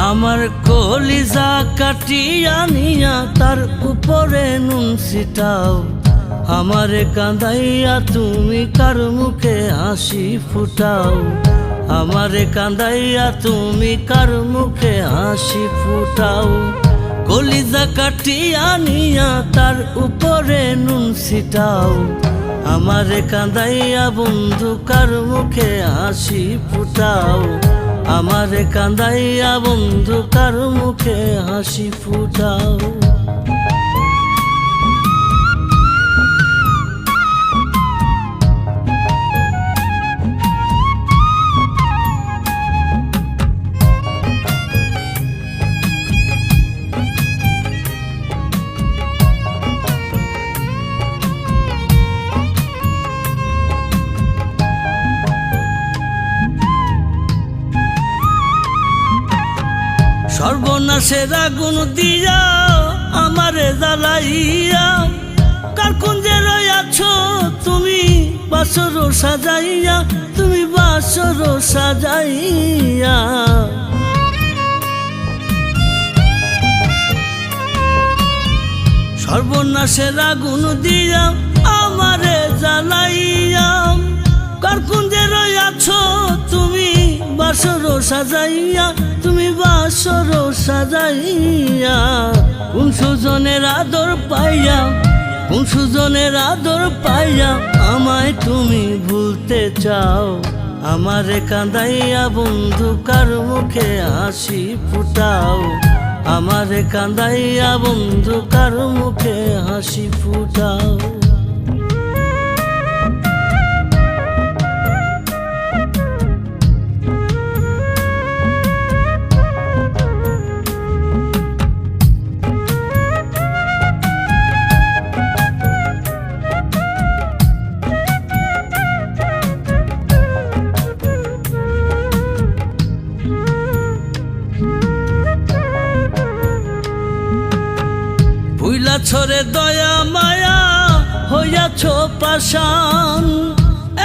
আমার কলিজা কাটিয়া নিয়া তার উপরে নুন ছিটাও, আমারে কাঁদাইয়া তুমি কার মুখে হাসি ফুটাও, আমারে কাঁদাইয়া তুমি কার মুখে হাসি ফুটাও। কলিজা কাটিয়া নিয়া তার উপরে নুন ছিটাও, আমারে কাঁদাইয়া বন্ধু কার মুখে হাসি ফুটাও, আমারে কাঁদাইয়া বন্ধু কার মুখে হাসি ফুটাও। সর্বনাশের আগুন দিয়া আমারে জ্বালাইয়া, কার কুঞ্জে রইয়াছ তুমি বাসর সাজাইয়া, তুমি বাসর সাজাইয়া। সর্বনাশের আগুন দিয়া আমারে জ্বালাইয়া, কার কুঞ্জে রইয়াছ তুমি বাসর সাজাইয়া, তুমি বাসর সাজাইয়া। কোন সুজনের আদর পাইয়া, কোন সুজনের আদর পাইয়া আমায় তুমি ভুলতে চাও, আমারে কাঁদাইয়া বন্ধু কার মুখে হাসি ফুটাও, আমারে কাঁদাইয়া বন্ধু কার মুখে হাসি ফুটাও। ছরে দয়া মায়া হইয়াছ পাষাণ,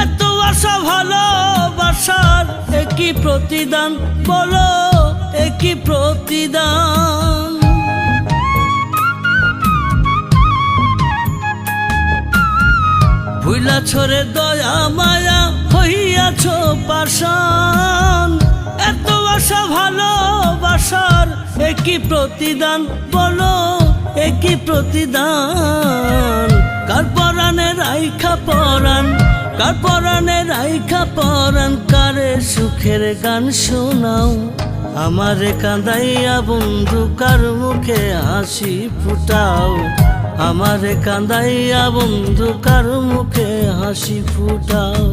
এত আশা ভালোবাসার একই প্রতিদান, বলো একই প্রতিদান। ভুইলা ছরে দয়া মায়া হইয়াছ পাষাণ, এত আশা ভালোবাসার একই প্রতিদান, বলো একই প্রতিদান। কার পরাণে রাইখা পরাণ, কার পরাণে রাইখা পরাণ, কারে সুখের গান শোনাও, আমারে কাঁদাইয়া বন্ধু কার মুখে হাসি ফুটাও, আমারে কাঁদাইয়া বন্ধু কার মুখে হাসি ফুটাও।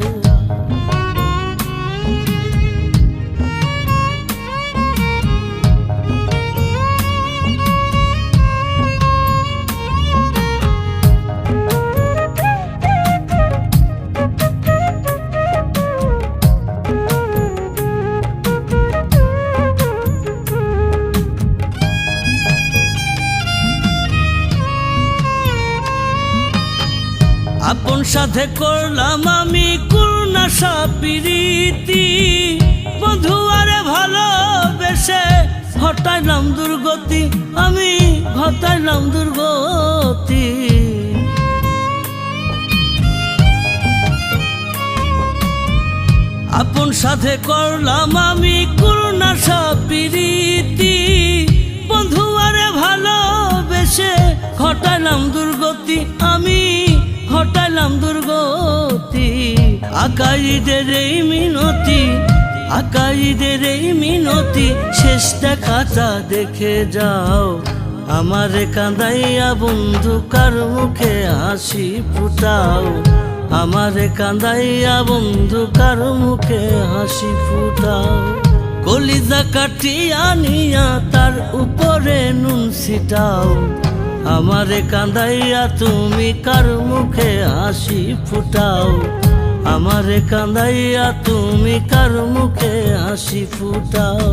আপন সাথে করলাম আমি কুলনাশা প্রীতি, বধুয়ারে ভালোবেসে ঘটাইলাম দুর্গতি, আমি ঘটাইলাম দুর্গতি। আপন সাথে করলাম আমি কুলনাশা প্রীতি, বধুয়ারে ভালোবেসে ঘটাইলাম দুর্গতি, আমি ঘটাইলাম দুর্গতি। আকাইদের এই মিনতি, আকাইদের এই মিনতি, শেষ দেখাটা দেখে যাও, আমারে কাঁদাইয়া বন্ধু কার মুখে হাসি ফুটাও, আমারে কাঁদাইয়া বন্ধু কার মুখে হাসি ফুটাও। কলিজা কাটিয়া নিয়া তার উপরে নুন ছিটাও, আমারে কাঁদাইয়া তুমি কার মুখে হাসি ফুটাও, আমারে কাঁদাইয়া তুমি কার মুখে হাসি ফুটাও।